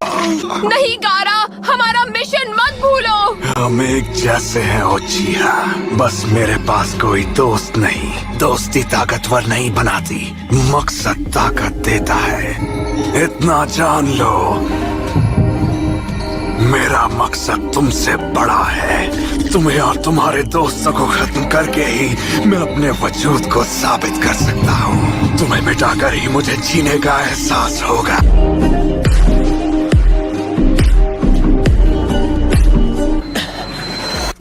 नहीं गारा, हमारा मिशन मत भूलो। हम एक जैसे हैं ओचिहा, बस मेरे पास कोई दोस्त नहीं। दोस्ती ताकतवर नहीं बनाती, मकसद ताकत देता है। इतना जान लो, मेरा मकसद तुमसे बड़ा है। तुम्हें और तुम्हारे दोस्तों को खत्म करके ही मैं अपने वजूद को साबित कर सकता हूँ। तुम्हें मिटाकर ही मुझे जीने का एहसास होगा।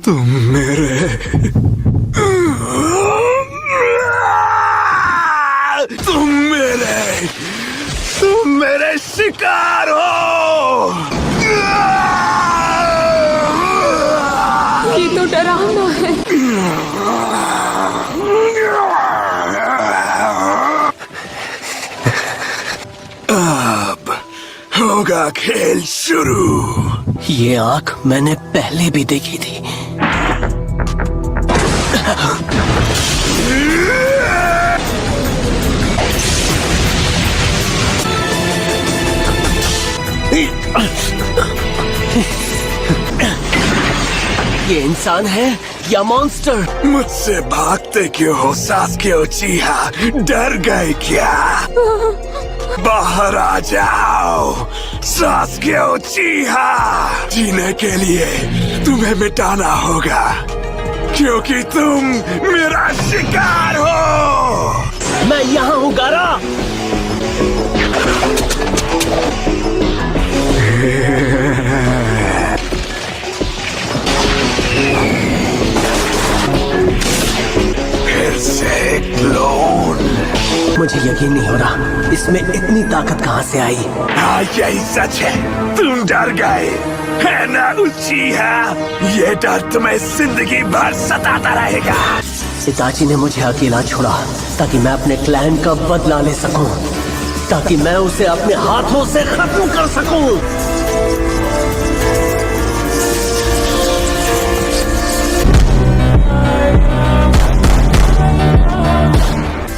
तुम मेरे शिकार हो। ये तो डरावना है। अब होगा खेल शुरू। ये आंख मैंने पहले भी देखी थी। ये इंसान है या मॉन्स्टर? मुझसे भागते क्यों हो सास्के उचिहा? डर गए क्या? बाहर आ जाओ सास्के उचिहा। जीने के लिए तुम्हें मिटाना होगा, क्योंकि तुम मेरा शिकार हो। मैं यहाँ हूँ गारा। फिर से क्लोन। मुझे यकीन नहीं हो रहा, इसमें इतनी ताकत कहाँ से आई? हाँ, यही सच है। तुम डर गए है ना उचिहा? ये डर तुम्हें जिंदगी भर सताता रहेगा। पिताजी ने मुझे अकेला छोड़ा ताकि मैं अपने क्लैन का बदला ले सकूं, ताकि मैं उसे अपने हाथों से खत्म कर सकूं।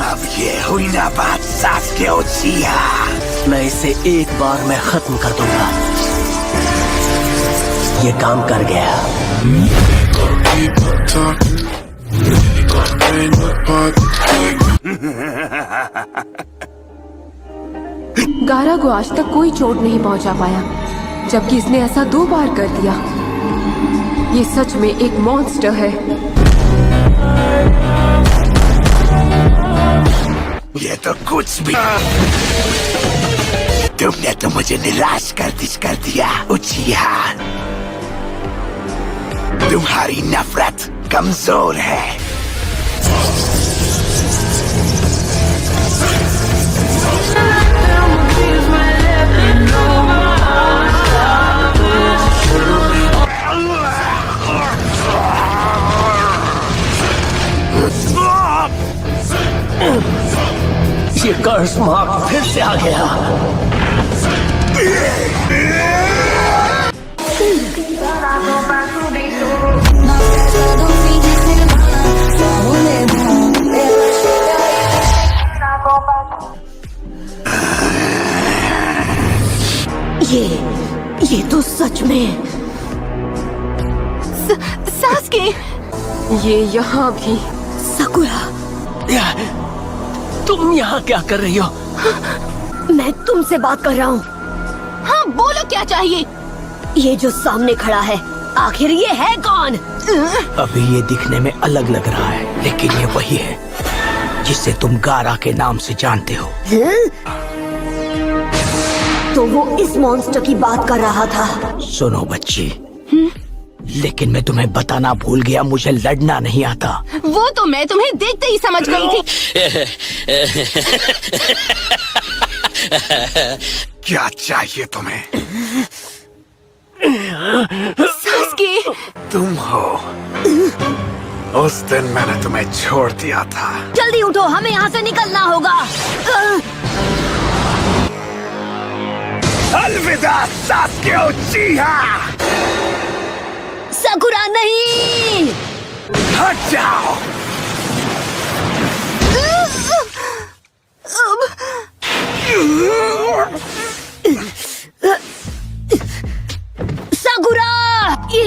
अब ये हुई ना बात सास्के उचिहा। मैं इसे एक बार में खत्म कर दूंगा। ये काम कर गया। गारा को आज तक कोई चोट नहीं पहुंचा पाया, जबकि इसने ऐसा 2 बार कर दिया। ये सच में एक मॉन्स्टर है। ये तो कुछ भी। तुमने तो मुझे निराश कर दिया उचिहा। तुम्हारी नफरत कमजोर है। ये कर्स मार्क फिर से आ गया। ये तो सच में सास्के, ये यहाँ भी। साकुरा, तुम यहाँ क्या कर रही हो? मैं तुमसे बात कर रहा हूँ। हाँ बोलो, क्या चाहिए? ये जो सामने खड़ा है, आखिर ये है कौन? अभी ये दिखने में अलग लग रहा है, लेकिन ये वही है जिसे तुम गारा के नाम से जानते हो। तो वो इस मॉन्स्टर की बात कर रहा था। सुनो बच्ची, लेकिन मैं तुम्हें बताना भूल गया, मुझे लड़ना नहीं आता। वो तो मैं तुम्हें देखते ही समझ गई थी। क्या चाहिए तुम्हें? सास्के, तुम हो। उस दिन मैंने तुम्हें छोड़ दिया था। जल्दी उठो, हमें यहाँ से निकलना होगा। अलविदा सास्के उचिहा। साकुरा नहीं, हट जाओ।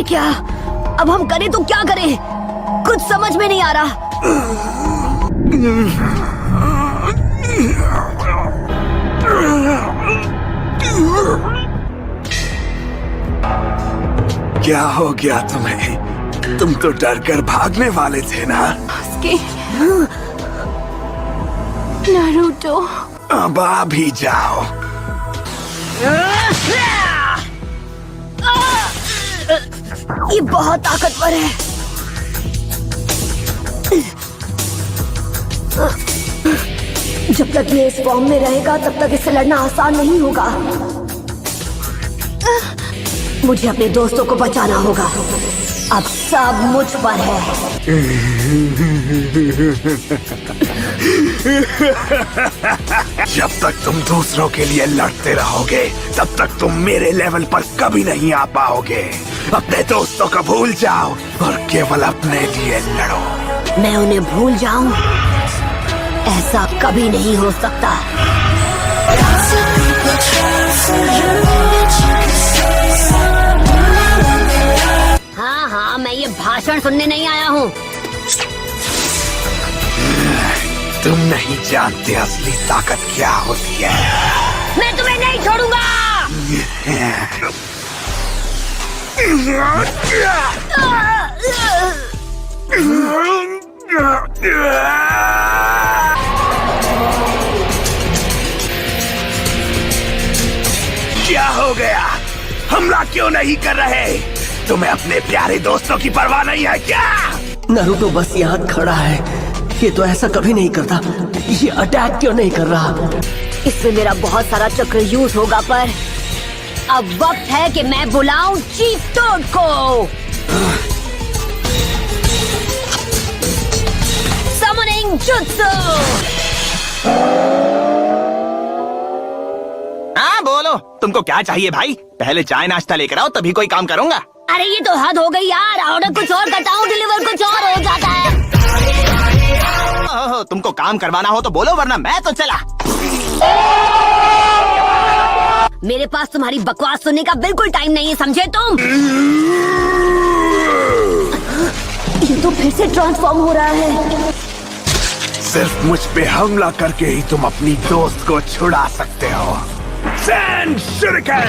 ये क्या? अब हम करें तो क्या करें? कुछ समझ में नहीं आ रहा। क्या हो गया तुम्हें? तुम तो डर कर भागने वाले थे ना? उसके नारुतो, अब आ भी जाओ। ये बहुत ताकतवर है। जब तक ये इस फॉर्म में रहेगा तब तक इससे लड़ना आसान नहीं होगा। मुझे अपने दोस्तों को बचाना होगा। अब सब मुझ पर है। जब तक तुम दूसरों के लिए लड़ते रहोगे तब तक तुम मेरे लेवल पर कभी नहीं आ पाओगे। अपने दोस्तों को भूल जाओ और केवल अपने लिए लड़ो। मैं उन्हें भूल जाऊं? ऐसा कभी नहीं हो सकता। हाँ हाँ, मैं ये भाषण सुनने नहीं आया हूँ। तुम नहीं जानते असली ताकत क्या होती है। मैं तुम्हें नहीं छोड़ूंगा। क्या हो गया? हमला क्यों नहीं कर रहे? तुम्हें अपने प्यारे दोस्तों की परवाह नहीं है क्या? नारुतो बस यहाँ खड़ा है। ये तो ऐसा कभी नहीं करता। ये अटैक क्यों नहीं कर रहा? इसमें मेरा बहुत सारा चक्र यूज होगा, पर अब वक्त है कि मैं बुलाऊं चीफ टोड को। Summoning jutsu. हाँ बोलो, तुमको क्या चाहिए भाई? पहले चाय नाश्ता लेकर आओ तभी कोई काम करूँगा। अरे ये तो हद हो गई यार। ऑर्डर कुछ और करता हूँ, डिलीवर कुछ और हो जाता है। ओहो, तुमको काम करवाना हो तो बोलो, वरना मैं तो चला। मेरे पास तुम्हारी बकवास सुनने का बिल्कुल टाइम नहीं है, समझे तुम? ये तो फिर से ट्रांसफॉर्म हो रहा है। सिर्फ मुझ पे हमला करके ही तुम अपनी दोस्त को छुड़ा सकते हो। सैंड शuriken!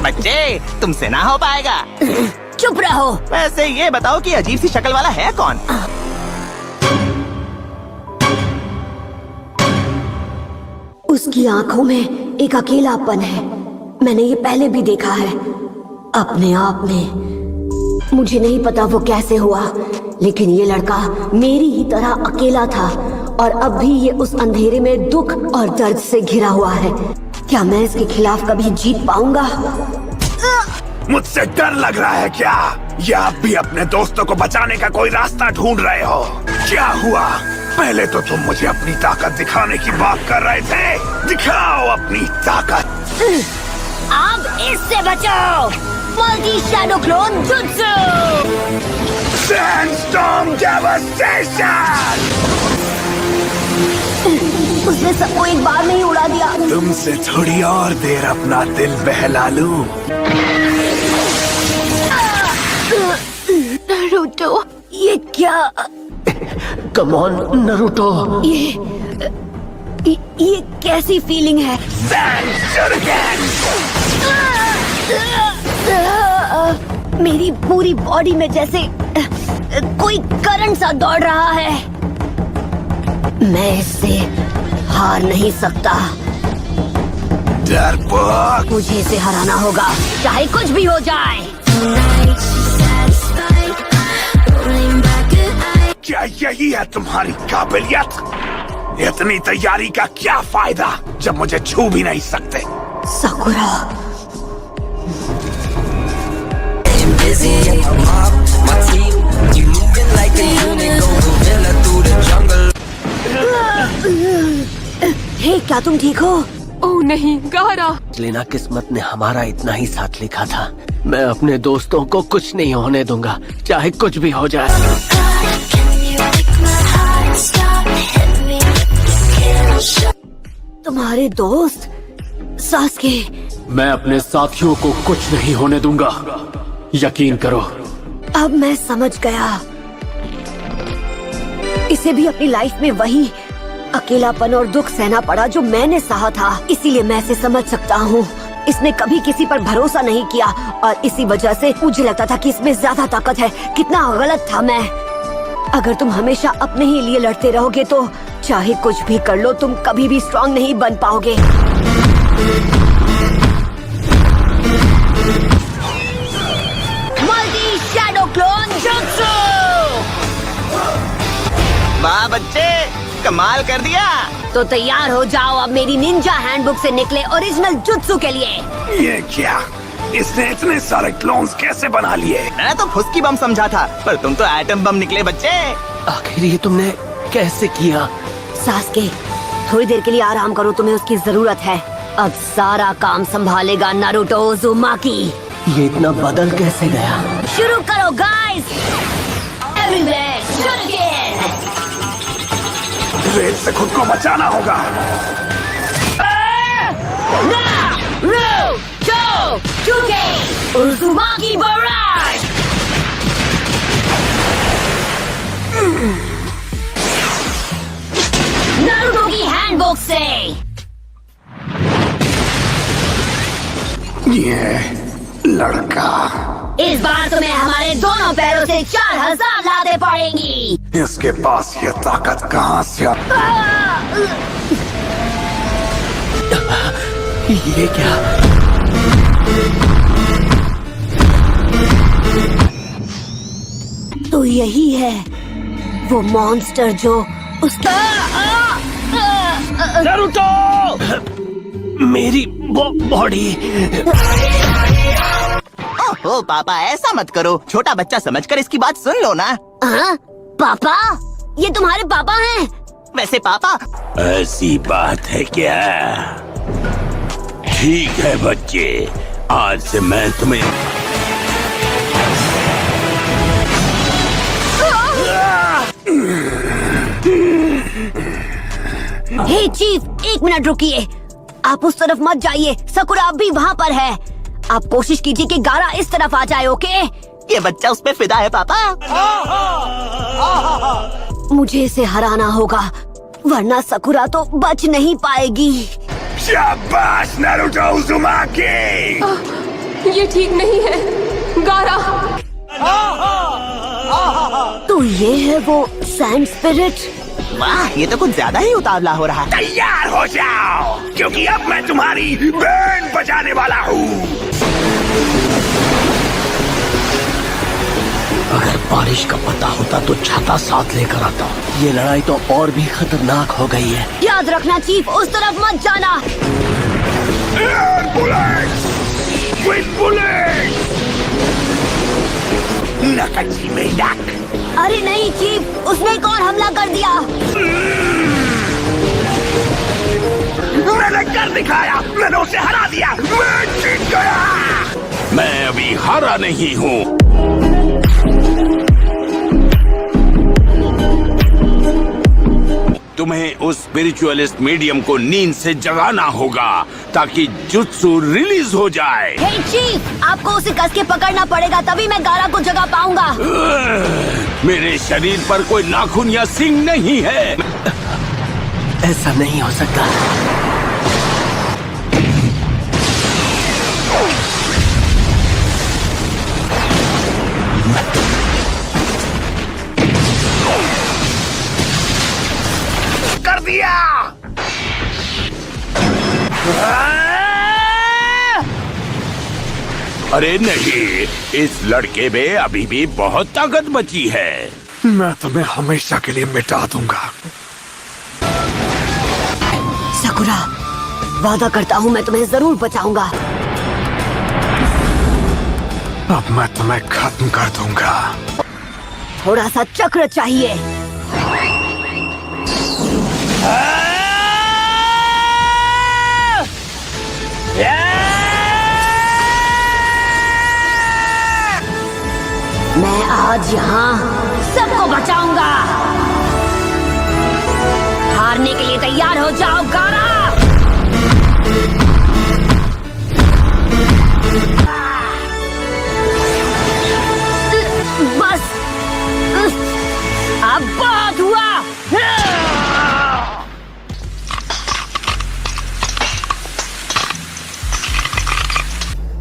बच्चे, तुमसे ना हो पाएगा। चुप रहो। वैसे ये बताओ कि अजीब सी शक्ल वाला है कौन? उसकी आंखों में एक अकेलापन है। मैंने ये पहले भी देखा है अपने आप में। मुझे नहीं पता वो कैसे हुआ, लेकिन ये लड़का मेरी ही तरह अकेला था और अब भी ये उस अंधेरे में दुख और दर्द से घिरा हुआ है। क्या मैं इसके खिलाफ कभी जीत पाऊंगा? मुझसे डर लग रहा है क्या? या आप भी अपने दोस्तों को बचाने का कोई रास्ता ढूंढ रहे हो? क्या हुआ? पहले तो तुम मुझे अपनी ताकत दिखाने की बात कर रहे थे। दिखाओ अपनी ताकत। अब इससे बचो। Multi shadow clone jutsu. Sandstorm devastation! उसने सबको एक बार में ही उड़ा दिया। तुमसे थोड़ी और देर अपना दिल बहला लूं। नारुतो, ये क्या? Come on Naruto. ये कैसी फीलिंग है? सैंड शuriken! मेरी पूरी बॉडी में जैसे कोई करंट सा दौड़ रहा है। मैं इससे हार नहीं सकता। डरपोक! मुझे इसे हराना होगा, चाहे कुछ भी हो जाए। क्या यही है तुम्हारी काबिलियत? इतनी तैयारी का क्या फायदा जब मुझे छू भी नहीं सकते? साकुरा, हे, क्या तुम ठीक हो? ओह नहीं, गारा। लेना किस्मत ने हमारा इतना ही साथ लिखा था। मैं अपने दोस्तों को कुछ नहीं होने दूंगा, चाहे कुछ भी हो जाए। तुम्हारे दोस्त सास्के। मैं अपने साथियों को कुछ नहीं होने दूंगा, यकीन करो। अब मैं समझ गया, इसे भी अपनी लाइफ में वही अकेलापन और दुख सहना पड़ा जो मैंने सहा था। इसीलिए मैं इसे समझ सकता हूँ। इसने कभी किसी पर भरोसा नहीं किया और इसी वजह से मुझे लगता था कि इसमें ज्यादा ताकत है। कितना गलत था मैं। अगर तुम हमेशा अपने ही लिए लड़ते रहोगे तो चाहे कुछ भी कर लो, तुम कभी भी स्ट्रांग नहीं बन पाओगे। Multi shadow clone jutsu. वाह बच्चे, कमाल कर दिया। तो तैयार हो जाओ अब मेरी निंजा हैंडबुक से निकले ओरिजिनल जुत्सु के लिए। ये क्या? इसने इतने सारे क्लोन्स कैसे बना लिए? मैं तो फुसकी बम समझा था, पर तुम तो एटम बम निकले बच्चे। आखिर ये तुमने कैसे किया? सास्के, थोड़ी देर के लिए आराम करो, तुम्हें उसकी जरूरत है। अब सारा काम संभालेगा नारुतो उज़ुमाकी। ये इतना बदल कैसे गया? शुरू करो गाइस। Everywhere shoot again. रेत से खुद को बचाना होगा। Uzumaki barrage. नारुतो की हैंडबुक से। ये लड़का, इस बार तुम्हें हमारे दोनों पैरों से 4000 लाते पड़ेंगी। इसके पास ये ताकत कहाँ से? ये क्या? तो यही है वो मॉन्स्टर जो उसका नारुतो! मेरी बॉडी। ओहो पापा, ऐसा मत करो। छोटा बच्चा समझकर इसकी बात सुन लो ना। हाँ? पापा? ये तुम्हारे पापा हैं? वैसे पापा, ऐसी बात है क्या? ठीक है बच्चे, आज से मैं तुम्हें हे चीफ, 1 मिनट रुकिए। आप उस तरफ मत जाइए, सकुरा अब भी वहाँ पर है। आप कोशिश कीजिए कि गारा इस तरफ आ जाए, ओके? ये बच्चा उस पे फिदा है पापा। मुझे इसे हराना होगा, वरना सकुरा तो बच नहीं पाएगी। शाबाश नारुतो उज़ुमाकी। ये ठीक नहीं है गारा। तो ये है वो सैंड स्पिरिट। वाह, ये तो कुछ ज्यादा ही उतावला हो रहा है। तैयार हो जाओ, क्योंकि अब मैं तुम्हारी बैंड बजाने वाला हूँ। अगर बारिश का पता होता तो छाता साथ लेकर आता। ये लड़ाई तो और भी खतरनाक हो गई है। याद रखना चीफ, उस तरफ मत जाना। एयर बुलेट्स, क्विक बुलेट्स, नकची में नक। अरे नहीं चीफ, उसने एक और हमला कर दिया। मैंने कर दिखाया, मैंने उसे हरा दिया, मैं जीत गया। मैं अभी हारा नहीं हूँ। तुम्हें उस स्पिरिचुअलिस्ट मीडियम को नींद से जगाना होगा ताकि जुत्सु रिलीज हो जाए। हे चीफ, आपको उसे कस के पकड़ना पड़ेगा, तभी मैं गारा को जगा पाऊंगा। मेरे शरीर पर कोई नाखून या सींग नहीं है। ऐसा नहीं हो सकता। कर दिया। अरे नहीं, इस लड़के में अभी भी बहुत ताकत बची है। मैं तुम्हें हमेशा के लिए मिटा दूंगा। सकुरा, वादा करता हूँ मैं तुम्हें जरूर बचाऊंगा। अब मैं तुम्हें खत्म कर दूंगा। थोड़ा सा चक्र चाहिए। मैं आज यहाँ सबको बचाऊंगा। हारने के लिए तैयार हो जाओ गारा।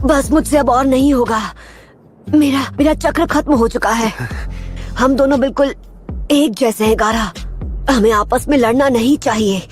बस मुझसे अब और नहीं होगा। मेरा मेरा चक्र खत्म हो चुका है। हम दोनों बिल्कुल एक जैसे हैं गारा। हमें आपस में लड़ना नहीं चाहिए।